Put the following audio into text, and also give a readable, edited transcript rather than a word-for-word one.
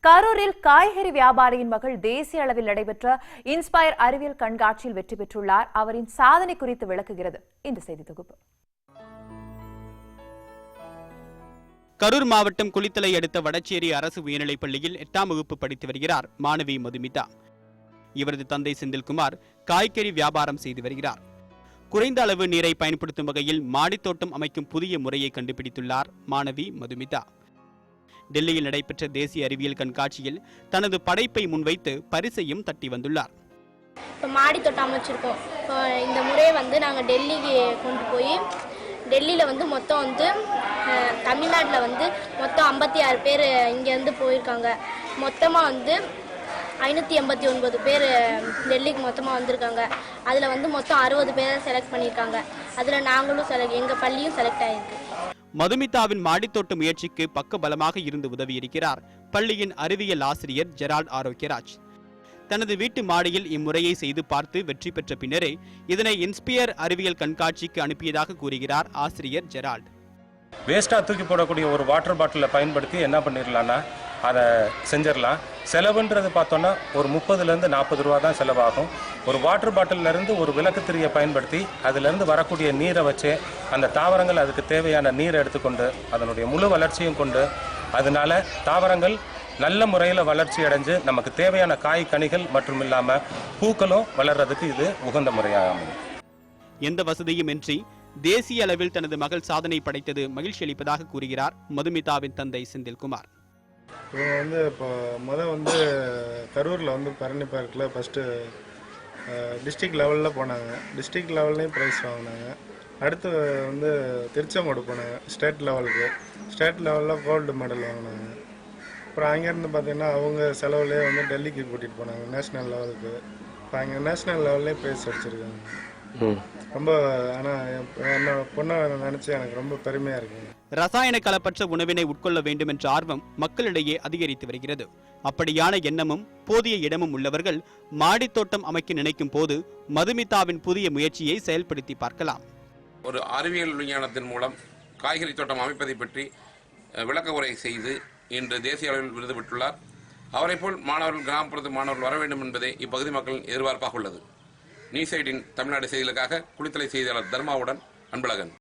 கரூரில் காய்கறி வியாபாரியின் மகள் தேசிய அளவில் நடைபெற்ற இன்ஸ்பயர் அறிவியல் கண்காட்சியில் வெற்றி பெற்றுள்ளார். அவரின் சாதனை குறித்து விளக்குகிறது இந்த செய்தி தொகுப்பு. கரூர் மாவட்டம் குளித்தலை அடுத்த வடச்சேரி அரசு உயர்நிலைப் பள்ளியில் 8ஆம் வகுப்பு படித்து வருகிறார் மாணவி மதுமிதா. இவரது தந்தை செந்தில்குமார் காய்கறி வியாபாரம் செய்து வருகிறார். குறைந்த அளவு நீரை பயன்படுத்தும் வகையில் மாடித்தோட்டம் அமைக்கும் புதிய முறையை கண்டுபிடித்துள்ளார் மாணவி மதுமிதா. டெல்லியில் நடைபெற்ற தேசிய அறிவியல் கண்காட்சியில் தனது படைப்பை முன்வைத்து பரிசையும் தட்டி வந்துள்ளார். இப்போ மாடித்தோட்டம் அமைச்சிருக்கோம். இந்த முறையை நாங்கள் டெல்லிக்கு கொண்டு போய் டெல்லியில் மொத்தம் தமிழ்நாட்டில் மொத்தம் 56 பேர் இங்கேருந்து போயிருக்காங்க. மொத்தமாக 589 பேர் டெல்லிக்கு மொத்தமாக வந்திருக்காங்க. அதில் மொத்தம் 60 பேரை செலக்ட் பண்ணியிருக்காங்க. அதில் நாங்களும் எங்கள் பள்ளியும் செலக்ட் ஆகிருக்கு. மதுமிதாவின் மாடித்தோட்ட முயற்சிக்கு பக்க பலமாக இருந்து உதவியிருக்கிறார் பள்ளியின் அறிவியல் ஆசிரியர் ஜெரால்ட் ஆரோக்கியராஜ். தனது வீட்டு மாடியில் இம்முறையை செய்து பார்த்து வெற்றி பெற்ற பின்னரே இதனை இன்ஸ்பயர் அறிவியல் கண்காட்சிக்கு அனுப்பியதாக கூறுகிறார் ஆசிரியர் ஜெரால்ட். வேஸ்டா தூக்கி போடக்கூடிய ஒரு வாட்டர் பாட்டிலை பயன்படுத்தி என்ன பண்ணிடலாம்னா அதை செஞ்சிடலாம். செலவுன்றது பார்த்தோன்னா ஒரு 30லேருந்து 40 ரூபா தான் செலவாகும். ஒரு வாட்டர் பாட்டிலேருந்து ஒரு விளக்கு திரியை பயன்படுத்தி அதிலிருந்து வரக்கூடிய நீரை வச்சு அந்த தாவரங்கள் அதுக்கு தேவையான நீரை எடுத்துக்கொண்டு அதனுடைய முழு வளர்ச்சியும் கொண்டு அதனால தாவரங்கள் நல்ல முறையில் வளர்ச்சி அடைஞ்சு நமக்கு தேவையான காய் கனிகள் மற்றும் இல்லாமல் பூக்களும் வளர்றதுக்கு இது உகந்த முறையாக அமையும். எந்த வசதியும் இன்றி தேசிய அளவில் தனது மகள் சாதனை படைத்தது மகிழ்ச்சி அளிப்பதாக கூறுகிறார் மதுமிதாவின் தந்தை செந்தில்குமார். இவங்க இப்போ கரூரில் பரணி பார்க்கில் ஃபஸ்ட்டு டிஸ்ட்ரிக்ட் லெவலில் போனாங்க. டிஸ்ட்ரிக்ட் லெவல்லையும் ப்ரைஸ் வாங்கினாங்க. அடுத்து திருச்செங்கோடு போனாங்க ஸ்டேட் லெவலுக்கு. ஸ்டேட் லெவலில் கோல்டு மெடல் வாங்கினாங்க. அப்புறம் அங்கேருந்து பார்த்தீங்கன்னா அவங்க செலவுலேயே டெல்லிக்கு கூட்டிகிட்டு போனாங்க நேஷ்னல் லெவலுக்கு. இப்போ அங்கே நேஷ்னல் லெவல்லே ப்ரைஸ் அடிச்சிருக்காங்க. ரொம்ப என்ன பொண்ணை நினச்சி எனக்கு ரொம்ப பெருமையாக இருக்குங்க. ரசாயன கலப்பற்ற உணவினை உட்கொள்ள வேண்டும் என்ற ஆர்வம் மக்களிடையே அதிகரித்து வருகிறது. அப்படியான எண்ணமும் போதிய இடமும் உள்ளவர்கள் மாடித்தோட்டம் அமைக்க நினைக்கும் போது மதுமிதாவின் புதிய முயற்சியை செயல்படுத்தி பார்க்கலாம். ஒரு அறிவியல் விஞ்ஞானத்தின் மூலம் காய்கறி தோட்டம் அமைப்பதை பற்றி விளக்க உரை செய்து இன்று தேசிய அளவில் விருது பெற்றுள்ளார். அவரை போல் மாணவர்கள் கிராமப்புறத்து மாணவர்கள் வர வேண்டும் என்பதே இப்பகுதி மக்களின் எதிர்பார்ப்பாக உள்ளது. நியூஸ் 18 தமிழ்நாடு செய்திகளுக்காக குளித்தலை செய்தியாளர் தர்மாவுடன் அன்பழகன்.